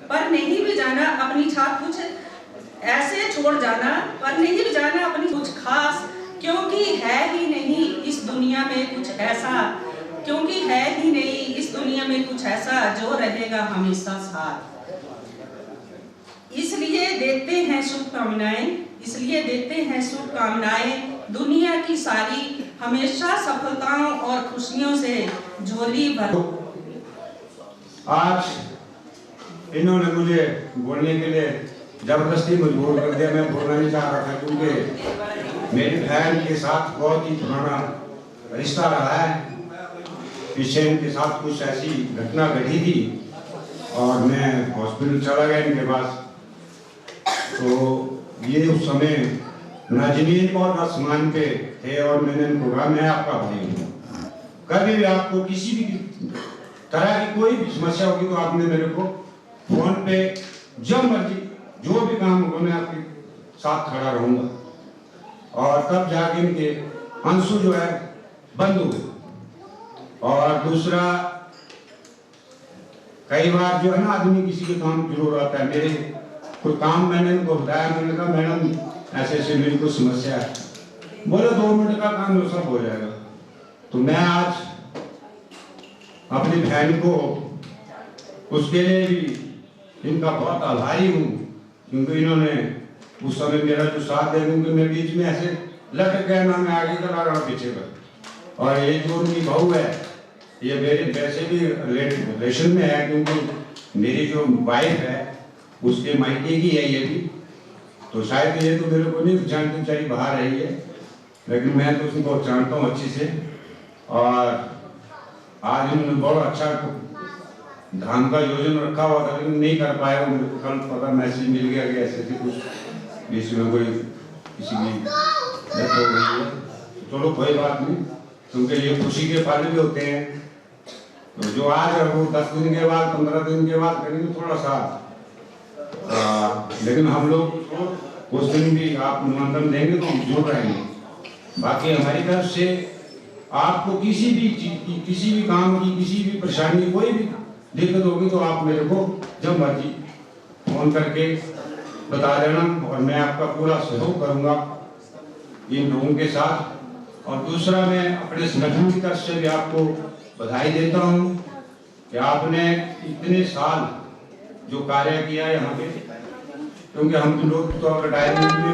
पर नहीं भी जाना अपनी छाप कुछ ऐसे छोड़ जाना, पर नहीं भी जाना अपनी कुछ खास, क्योंकि है ही नहीं इस दुनिया में कुछ ऐसा, क्योंकि है ही नहीं इस दुनिया में कुछ ऐसा जो रहेगा हमेशा साथ। इसलिए देते हैं शुभकामनाएं, इसलिए देते हैं शुभकामनाएं, दुनिया की सारी हमेशा सफलताओं और खुशियों से झोली भर। आज इन्होंने मुझे बोलने के लिए जबरदस्ती मजबूर कर दिया। मैं बोलना नहीं चाह रहा था क्योंकि मेरी बहन के साथ बहुत ही पुराना रिश्ता रहा है। पीछे इनके साथ कुछ ऐसी घटना घटी थी और मैं हॉस्पिटल चला गया इनके पास। तो ये उस समय ना जमीन और आसमान पे थे और मैंने इनको कहा मैं आपका भाई हूँ, कभी भी आपको किसी भी तरह की कोई भी समस्या होगी तो आपने मेरे को फोन पे जब मर्जी जो भी काम होगा मैं आपके साथ खड़ा रहूंगा। और तब जाके इनके आंसू जो है बंद हो गए। और दूसरा, कई बार जो है ना आदमी किसी के काम जरूर आता है। मेरे कोई काम मैंने इनको बताया, मैंने कहा मैडम ऐसे ऐसे मेरी कोई समस्या है, बोले 2 मिनट का काम है सब हो जाएगा। तो मैं आज अपनी बहन को उसके लिए भी इनका बहुत आभारी हूँ क्योंकि इन्होंने उस समय मेरा जो साथ दे, क्योंकि मैं बीच में ऐसे लटक गया ना, मैं आगे चला रहा पीछे का। और ये जो उनकी बहू है ये मेरे वैसे भी रिलेशन में है क्योंकि मेरी जो वाइफ है उसके मायके की है ये भी। तो शायद ये तो मेरे को नहीं जानती, बेचारी बाहर रही है, लेकिन मैं तो उसको जानता हूँ अच्छी से। और आज इन्होंने बहुत अच्छा धान का योजना रखा हुआ था लेकिन नहीं कर पाया। मेरे को कल पता मैसेज मिल गया कि ऐसे कुछ बीच में कोई किसी की डेथ हो गई है। चलो कोई बात नहीं, क्योंकि ये खुशी के फल भी होते हैं। तो जो आज है वो 10 दिन के बाद 15 दिन के बाद करेंगे थोड़ा सा, लेकिन हम लोग उस दिन भी आप निमंत्रण देंगे तो हम जरूर रहेंगे। बाकी हमारी तरफ से आपको किसी भी चीज की, किसी भी काम की, किसी भी परेशानी, कोई भी दिक्कत होगी तो आप मेरे को जब मर्जी फोन करके बता देना और मैं आपका पूरा सहयोग करूंगा इन लोगों के साथ। और दूसरा, मैं अपने संगठन की तरफ से भी आपको बधाई देता हूं कि आपने इतने साल जो कार्य किया यहाँ पे, क्योंकि हम लोग तो रिटायरमेंट में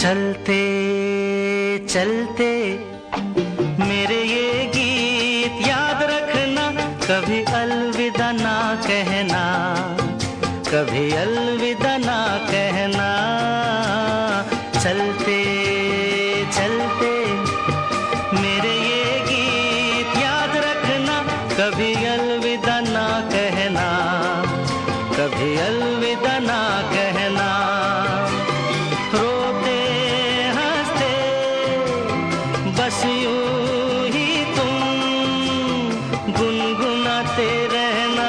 चलते चलते मेरे ये गीत याद रखना, कभी अलविदा ना कहना, कभी अलविदा ना कहना। चलते चलते मेरे ये गीत याद रखना, कभी अलविदा ना कहना, कभी अलविदा ना कहना। बस यूं ही तुम गुनगुनाते रहना,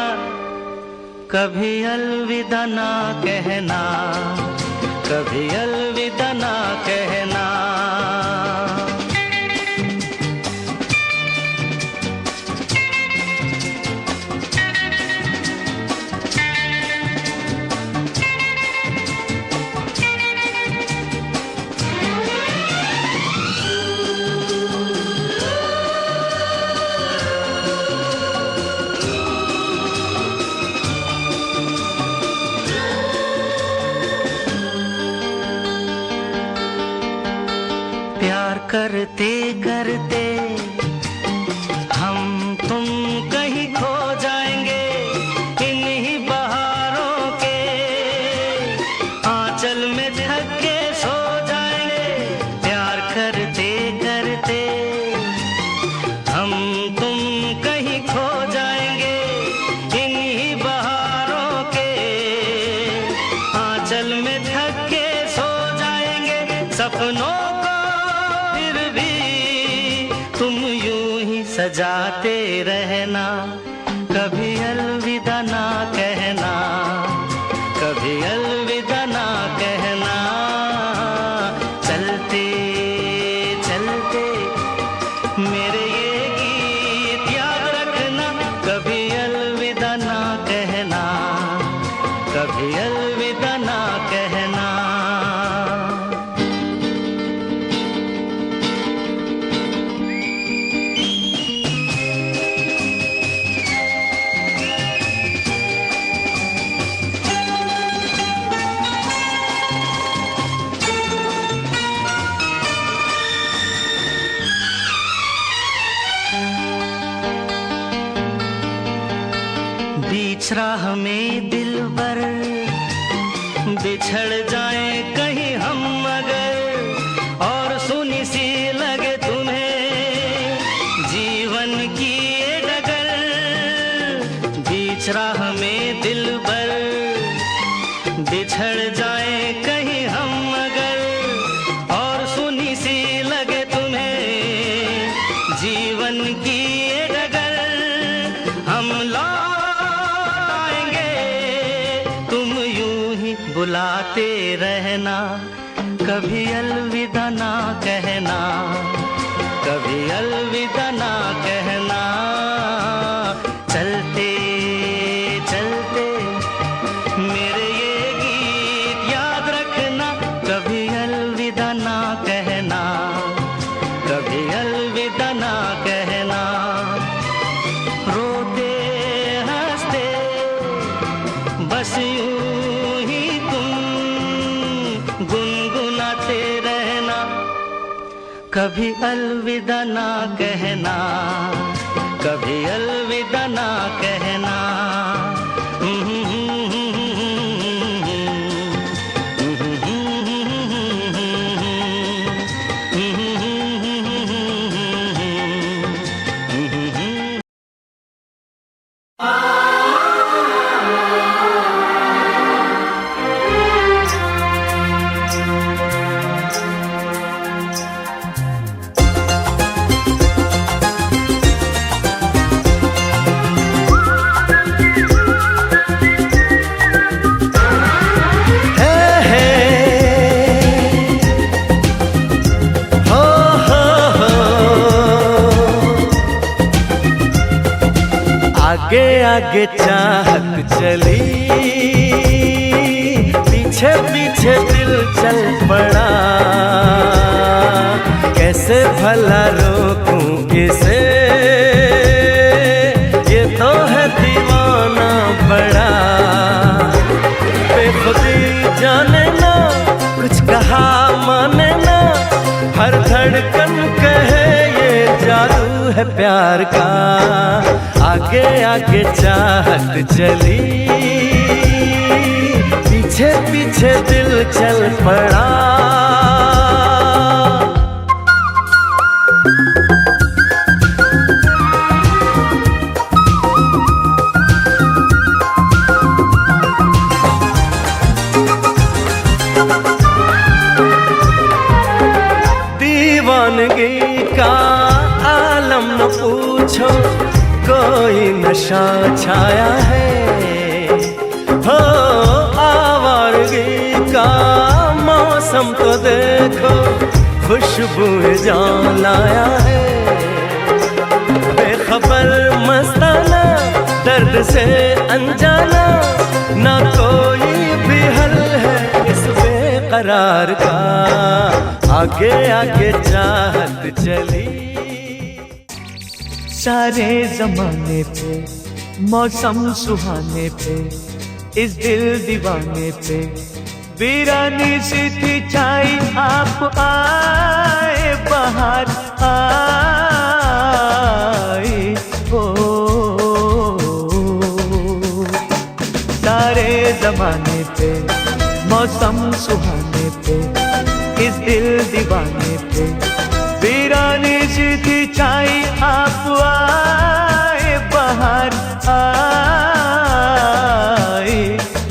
कभी अलविदा ना कहना, कभी अलविदा ना कहना। प्यार करते करते हम तुम कहीं खो जाएंगे, इन्हीं बहारों के आंचल में ढक के सो जाएंगे। प्यार करते करते हम तुम कहीं खो जाएंगे, इन्हीं बहारों के आंचल में ढक के सो जाएंगे। सपनों तुम यूं ही सजाते रहना, कभी अलविदा ना कहना, कभी अलविदा ना कहना। चलते चलते मेरे ये गीत बीच राह में दिलबर बिछड़ जाए कहीं हम मगर और सुनी सी लगे तुम्हें जीवन की ये डगर। बीच राह में दिलबर बिछड़ जाए कहीं हम मगर और सुनी सी लगे तुम्हें जीवन की ये डगर। हम लौट आएंगे तुम यूं ही बुलाते रहना, कभी अलविदा ना कहना, कभी अलविदा ना कहना। चलते चलते मेरे ये गीत याद रखना, कभी अलविदा ना कहना, कभी अलविदा ना कहना। रोते हंसते बस यूं ही तुम गुनगुनाते रहना, कभी अलविदा ना कहना, कभी अलविदा ना कहना। आगे आगे चाहत चली, पीछे पीछे दिल चल पड़ा। कैसे भला रोकूं इसे, ये तो है दीवाना बड़ा। बेखुदी जाने ना, कुछ कहा माने ना, हर धड़कन कहे ये जादू है प्यार का। आगे आगे चाहत चली, पीछे पीछे दिल चल पड़ा। दीवानगी का आलम न पूछो, कोई नशा छाया है। हो आवारगी का मौसम तो देखो, खुशबू जान लाया है। बेखबर मस्ताना, दर्द से अनजाना, ना कोई भी हल है इस बेकरार का। आगे आगे चाहत चली। सारे जमाने पे, मौसम सुहाने पे, इस दिल दीवाने पे वीरानी सी थी छाई। आप आए बाहर आए हो। सारे जमाने पे, मौसम सुहाने पे, इस दिल दीवाने पे वीरानी सी थी छाई। आप आए बाहर आए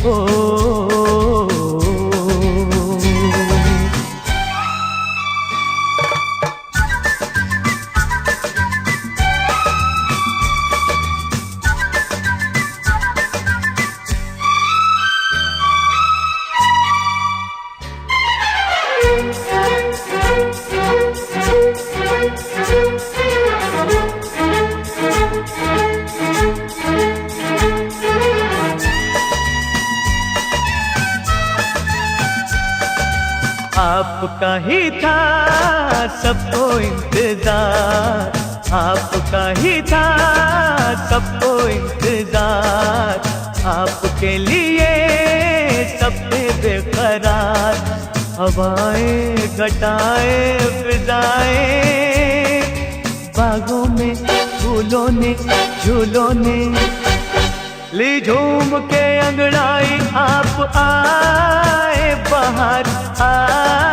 हो। आपका ही था सबको इंतजार, आपका ही था सबको इंतजार। आपके लिए सबसे बेकरार, हवाएं घटाएं फिजाएं, बागों में फूलों ने झूलों ने ली झूम के अंगड़ाई आप आए बाहर आए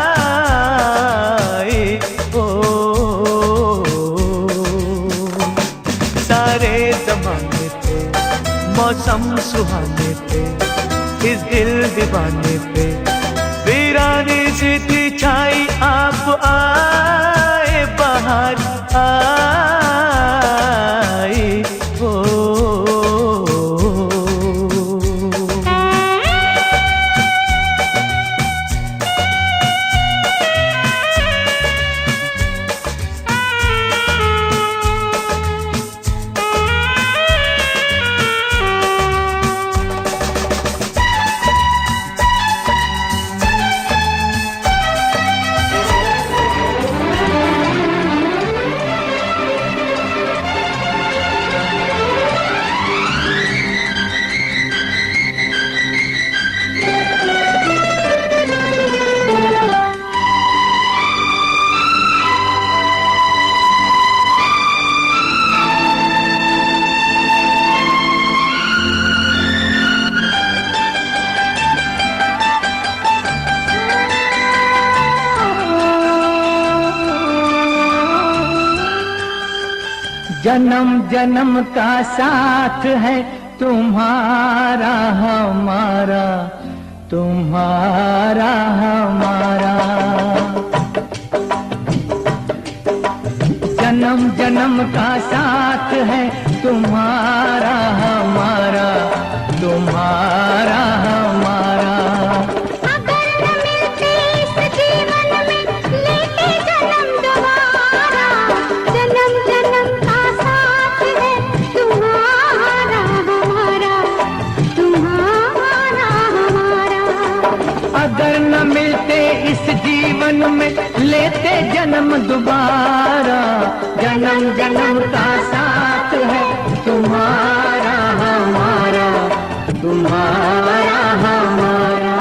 ओ सारे जमाने पे मौसम सुहाने पे इस दिल दीवाने पे वीरानी सी थी छाई आप आए बाहर आए ओ जन्म जन्म का साथ है तुम्हारा हमारा तुम्हारा हमारा जन्म जन्म का साथ है तुम्हारा हमारा तुम्हारा हमारा अगर न मिलते इस जीवन में लेते जन्म दोबारा जन्म जन्म का साथ है तुम्हारा हमारा तुम्हारा हमारा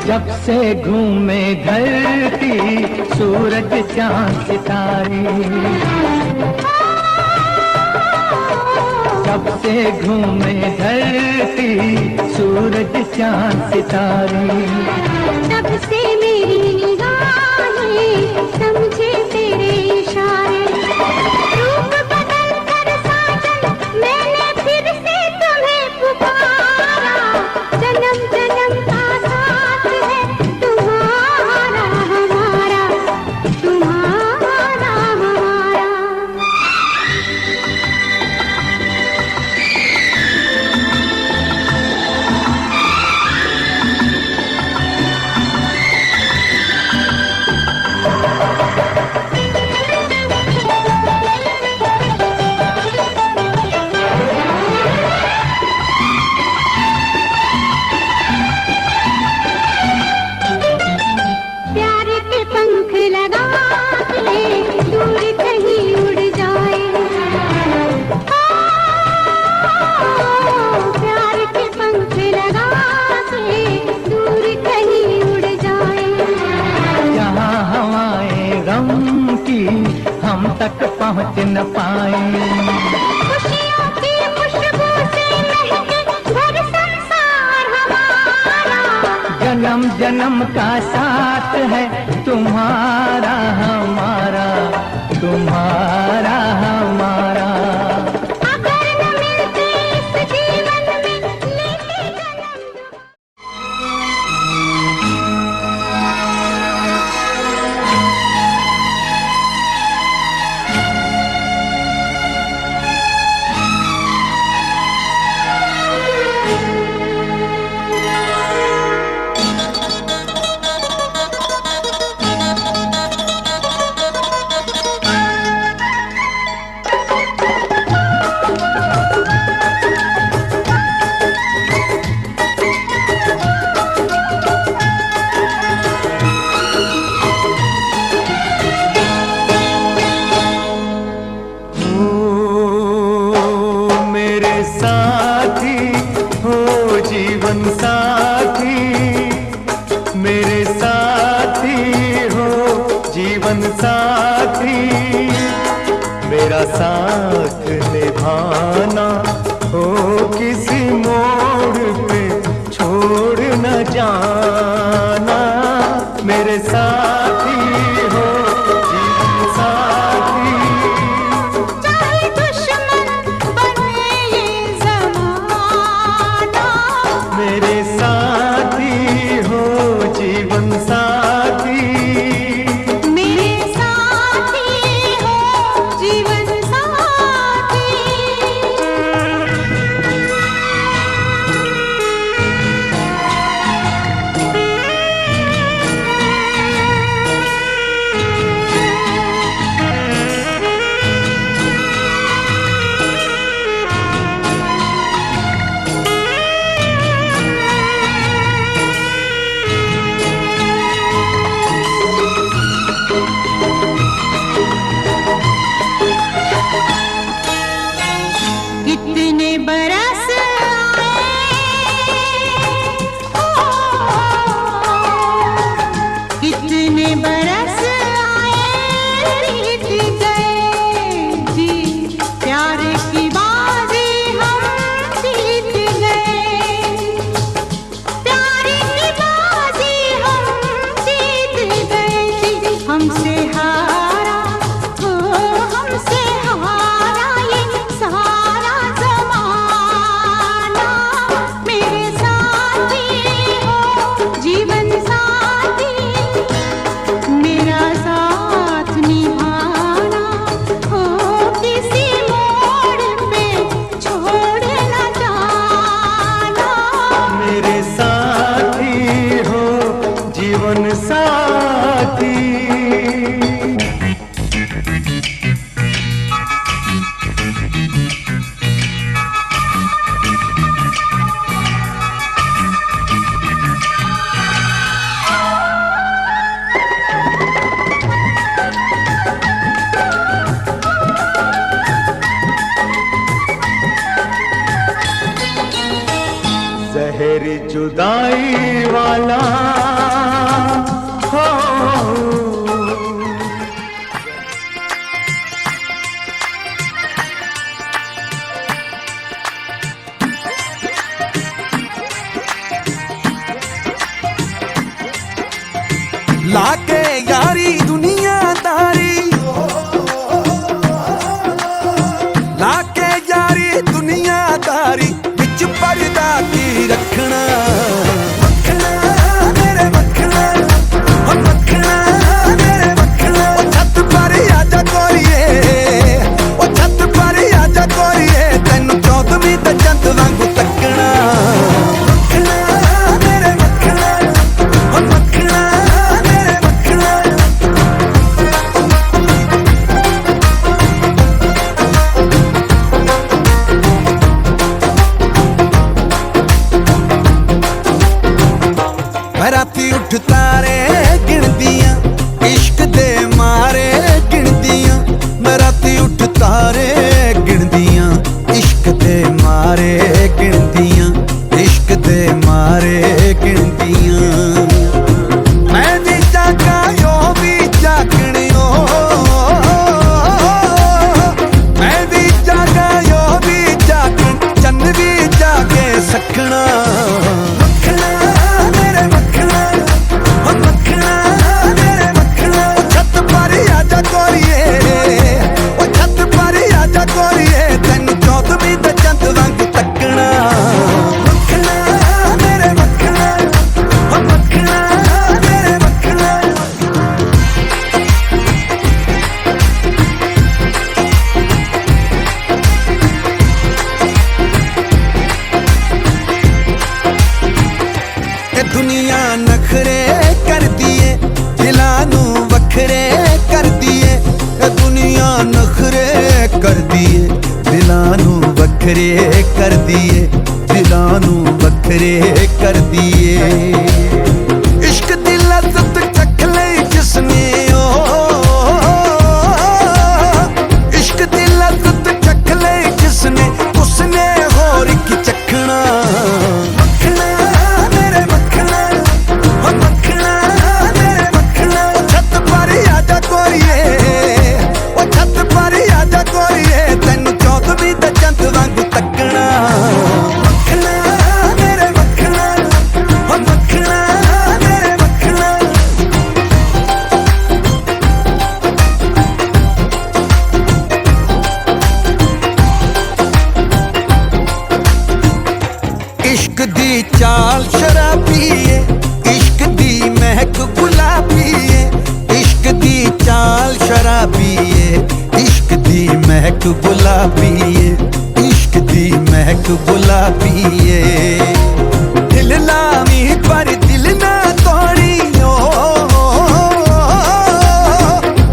जब से घूमे धरती सूरज चांद सितारे जब से घूमे धरती सूरज चांद सितारे तब से मेरी निगाहें समझे तेरे इशारे रूप बदल कर साजन मैंने फिर से तुम्हें पुकारा जन्म जन्म का साथ है तुम्हारा हमारा तुम्हारा हमारा हम तक पहुँच न पाए खुशियों की खुशबू से महके घर संसार हमारा जन्म जन्म का साथ है तुम्हारा हमारा तुम्हारा हमारा अगर न मिलते इस जीवन में लेते जन्म साथ निभाना हो, किसी मोड़ पे छोड़ न जाना। मेरे साथी हो जीवन साथी, चाहे दुश्मन बने ये ज़माना। मेरे साथी हो जीवन साथी, मेरे साथी हो जीवन साथी। कितने बरस आए, कितने बरस आए बीत गए जी, प्यार की बाजी हम जीत गए, प्यार की बाजी हम जीत गए जी। हमसे हारा हो, हमसे हारा ये सारा ज़माना। मेरे साथी हो जीवन साथी, मेरा साथ निभाना हो, किसी मोड़ पे छोड़ न जाना। मेरे साथी हो जीवन साथी। जहरी जुदाई वाला हो, लाके यारी दुनियादारी, लाके यारी दुनियादारी, बिच पर्दा की रखना। मक्खना मेरे मक्खना, ओ मक्खना मेरे मक्खना। ओ छत पर आजा गोरिए, ओ छत पर आजा गोरिए, तैनू 14वीं ते चंद वांगू तकना। मक्खना मेरे मक्खना, ओ मक्खना मेरे मक्खना। मैं राती उठ तारे गिनदियां, इश्क दे मारे गिनदियां। मैं राती उठ तारे गिनदियां, इश्क दे मारे गिनदियां, इश्क दे मारे गिनदियां। मैं भी जागा यो भी जागनी हो, मैं भी जागा यो भी जागन, चन्न भी जागे सकना। मक्खना मेरे मक्खना, ओ मक्खना मेरे मक्खना। ओ छत पर आजा गोरिए, ओ छत पर आजा गोरिए, तैनू 14वीं ते चंद वांग तकना। मक्खना मेरे मक्खना, ओ मक्खना मेरे मक्खना। ए दुनिया नखरे कर दिए, दिलां नू वखरे कर दिए। ए दुनिया नखरे कर दिए, दिलां नू वखरे कर दिए, दिलां नू वखरे कर दिए। इश्क दी लज़्ज़त चख लई जिसने, ओ इश्क दी लज़्ज़त चख लई जिसने, उसने होर की चखना। मक्खना मेरे मक्खना, ओ मक्खना मेरे मक्खना। ओ छत पर आजा गोरिए, ओ छत पर आजा गोरिए, चाल शराबी है, इश्क दी महक गुलाबी है, इश्क दी चाल शराबी है, इश्क दी महक गुलाबी है, इश्क दी महक गुलाबी है। दिल लावी पर दिल ना तोड़ी ओ,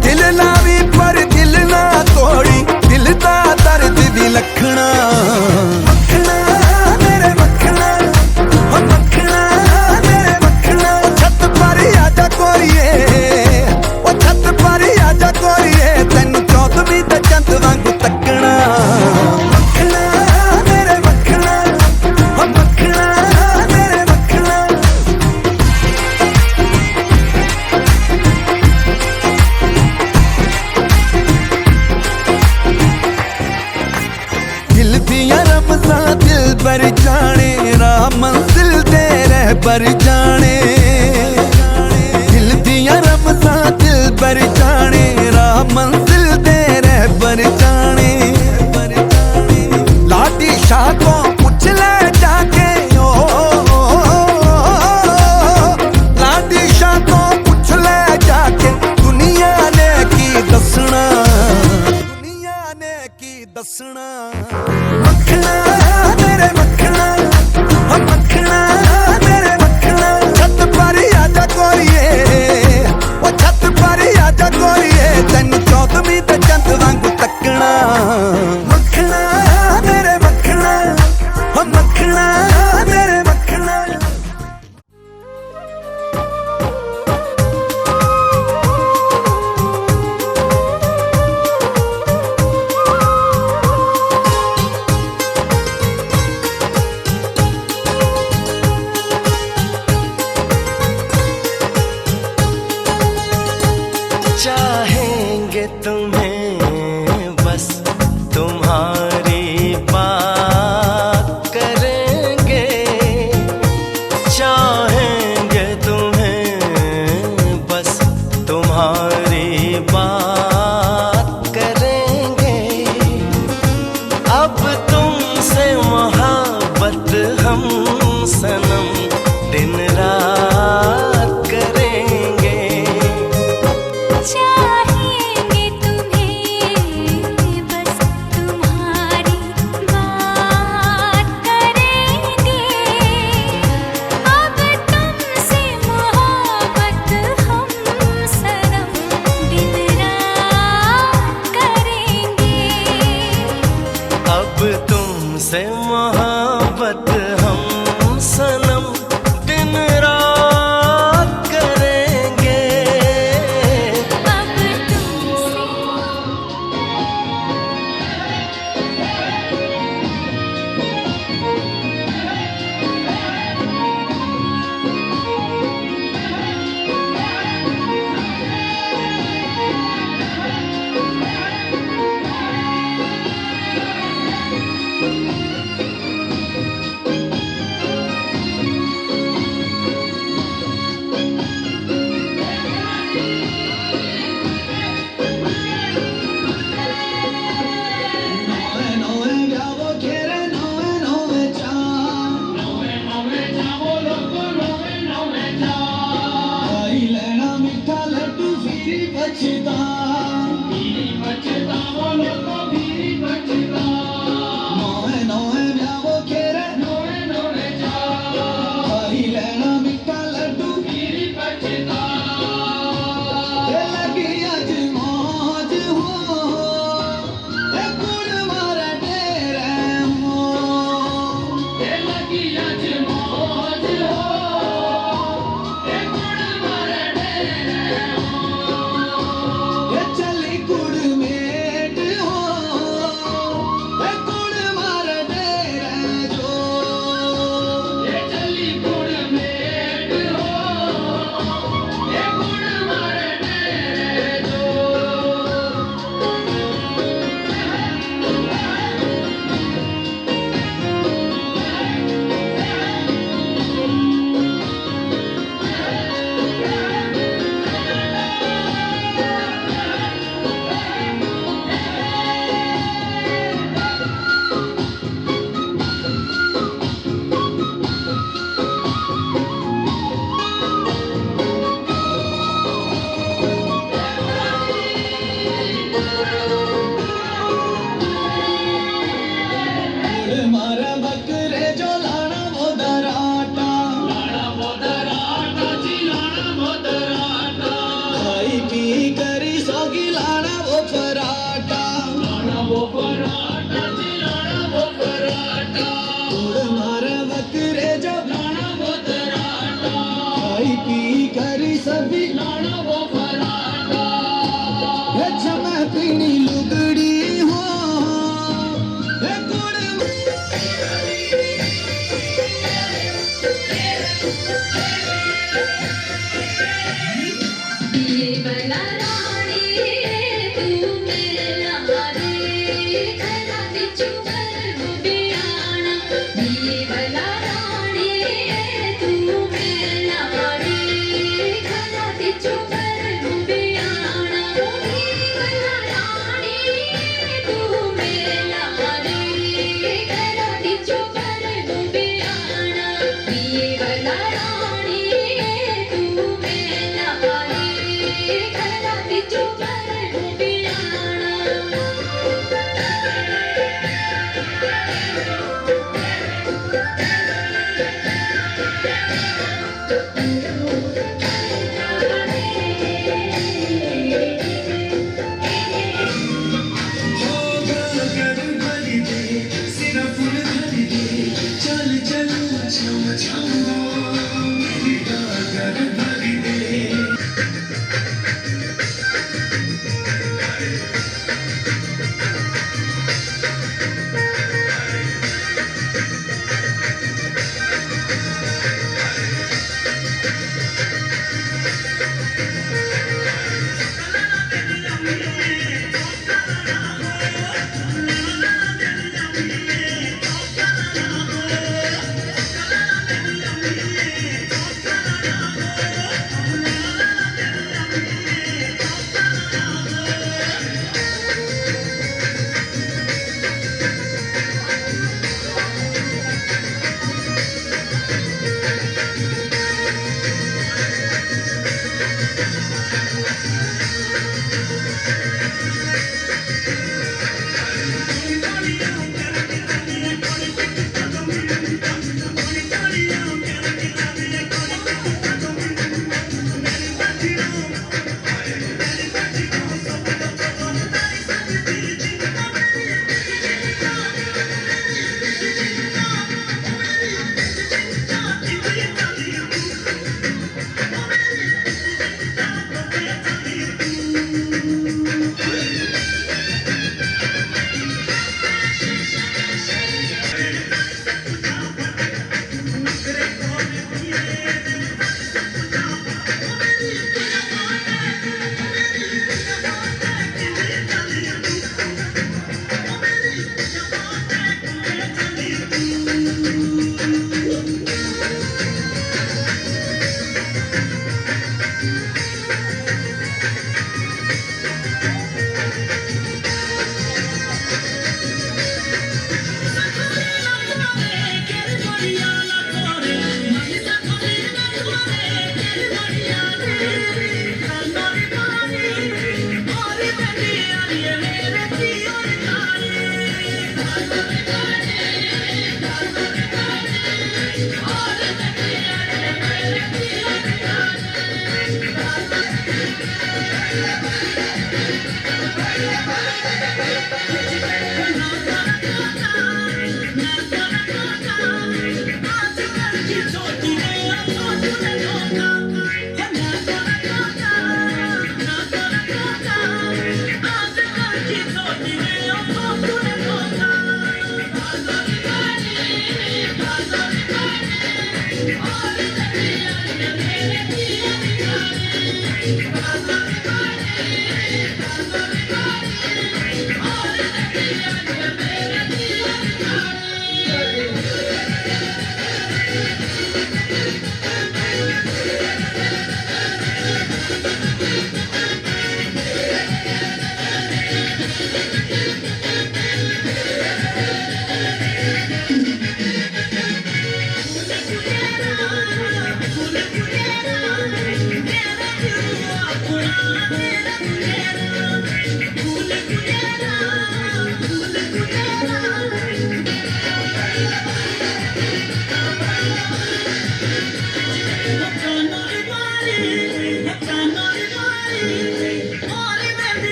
दिल लावी पर दिल ना तोड़ी, दिल दा दर्द भी लखना। मखना मेरे मखना, ओ मखना मेरे मखना, छत पर आजा कोरिए, ओ छत पर आजा कोरिए, तेन 14वीं ते चंद वांगू तकना। मखना मेरे मखना, ओ मखना मेरे मखना। दिल दिया रमज़ा दिल बर जाने, राह मंजिल दे रहबर जाने। दिल दिया रमज़ा दिल बर जाने, राह मंजिल दे रहबर जाने। लाडी शाह को पूछ ले जाके ओ, लाडी शाह को पूछ ले जाके, दुनिया ने की दसना, दुनिया ने की दसना। मखना मेरे मखना, ओ मखना मेरे मखना, छत पर आजा कोरिए, ओ छत पर आजा कोरिए, तेन 14वीं ते चंद वांगू तकना। मखना मेरे मखना, ओ मखना मेरे मखना। चाहेंगे तुम्हें बस तुम्हारी बात करेंगे, चाहेंगे तुम्हें बस तुम्हारी बात करेंगे। अब तुमसे मोहब्बत हम सनम दिन रात करेंगे। चाहेंगे तुम्हें बस तुम्हारी बात करेंगे, अब तुमसे मोहब्बत हम सनम दिन रात करेंगे। अब तुमसे मोहब्बत हम सनम दिन रात करेंगे। अब तुमसे